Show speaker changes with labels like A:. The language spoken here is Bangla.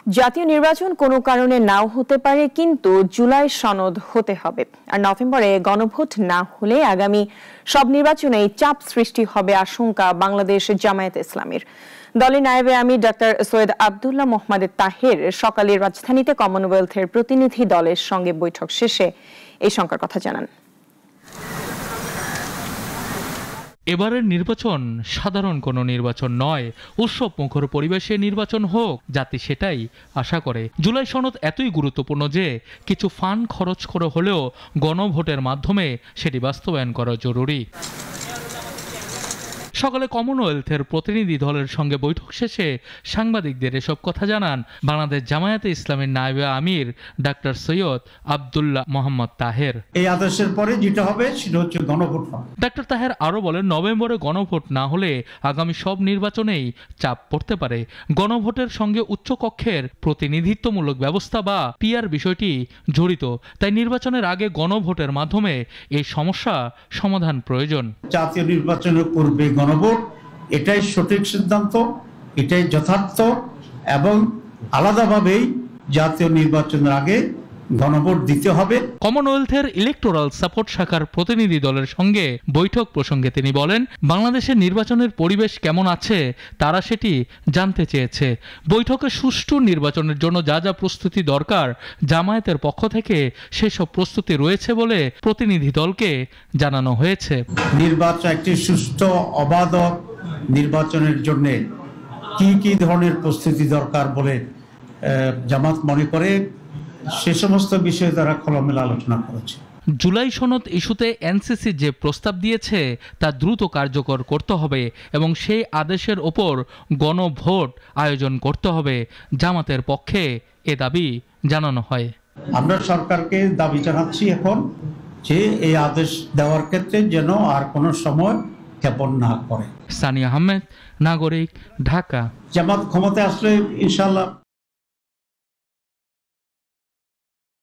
A: জাতীয় নির্বাচন কোনো কারণে নাও হতে পারে, কিন্তু জুলাই সনদ হতে হবে। আর নভেম্বরে গণভোট না হলে আগামী সব নির্বাচনেই চাপ সৃষ্টি হবে আশঙ্কা বাংলাদেশ জামায়াতে ইসলামীর। দলের নায়েবে আমির ডাক্তার সৈয়দ আব্দুল্লাহ মোহাম্মদ তাহের সকালে রাজধানীতে কমনওয়েলথের প্রতিনিধি দলের সঙ্গে বৈঠক শেষে এই শঙ্কার কথা জানান।
B: এবারের নির্বাচন সাধারণ কোনো নির্বাচন নয়, উৎসব মুখর পরিবেশে নির্বাচন হোক, জাতি সেটাই আশা করে। জুলাই সনদ এতই গুরুত্বপূর্ণ যে কিছু ফান্ড খরচ করে হলেও গণভোটের মাধ্যমে সেটি বাস্তবায়ন করা জরুরি। সকালে কমনওয়েলথের প্রতিনিধি দলের সঙ্গে বৈঠক শেষে সাংবাদিকদের এসব কথা জানান বাংলাদেশ জামায়াতে ইসলামীর নায়েবে আমির ডাক্তার সৈয়দ আব্দুল্লাহ মোহাম্মদ তাহের।
C: এই আদেশের পরে যেটা হবে সেটা হচ্ছে গণভোট হবে।
B: ডাক্তার তাহের আরো বলেন, নভেম্বরে গণভোট না হলে আগামী সব নির্বাচনেই চাপ পড়তে পারে। গণভোটের সঙ্গে উচ্চকক্ষের প্রতিনিধিত্বমূলক ব্যবস্থা বা পিআর বিষয়টি জড়িত, তাই নির্বাচনের আগে গণভোটের মাধ্যমে এই সমস্যা সমাধান প্রয়োজন।
C: জাতীয় নির্বাচনের পূর্বে গণভোট, এটাই সঠিক সিদ্ধান্ত, এটাই যথার্থ, এবং আলাদাভাবেই জাতীয় নির্বাচনের আগে গণভোট দিতে হবে।
B: কমনওয়েলথের ইলেকটোরাল সাপোর্ট শাখার প্রতিনিধি দলের সঙ্গে বৈঠক প্রসঙ্গে তিনি বলেন, বাংলাদেশের নির্বাচনের পরিবেশ কেমন আছে তারা সেটি জানতে চেয়েছে। বৈঠকে সুষ্ঠু নির্বাচনের জন্য যা যা প্রস্তুতি দরকার জামায়াতের পক্ষ থেকে সেসব প্রস্তুতি রয়েছে বলে প্রতিনিধি দলকে জানানো হয়েছে।
C: নির্বাচন একটি সুষ্ঠু অবাধ নির্বাচনের জন্য কি কি ধরনের প্রস্তুতি দরকার বলে জামাত মনে করে, সে সমস্ত বিষয়ে তারা খোলামেলা আলোচনা করেছে।
B: জুলাই সনদ ইস্যুতে এনসিসি যে প্রস্তাব দিয়েছে তা দ্রুত কার্যকর করতে হবে এবং সেই আদেশের ওপর গণভোট আয়োজন করতে হবে। জামাতের পক্ষে এ দাবি জানানো হয়।
C: আমরা সরকারকে দাবি জানাচ্ছি এখন যে এই আদেশ দেওয়ার ক্ষেত্রে যেন আর কোনো সময় ক্ষেপণ না করে।
B: সানিয়া আহমেদ, নাগরিক, ঢাকা।
C: জামাত ক্ষমতায় আসলে ইনশাআল্লাহ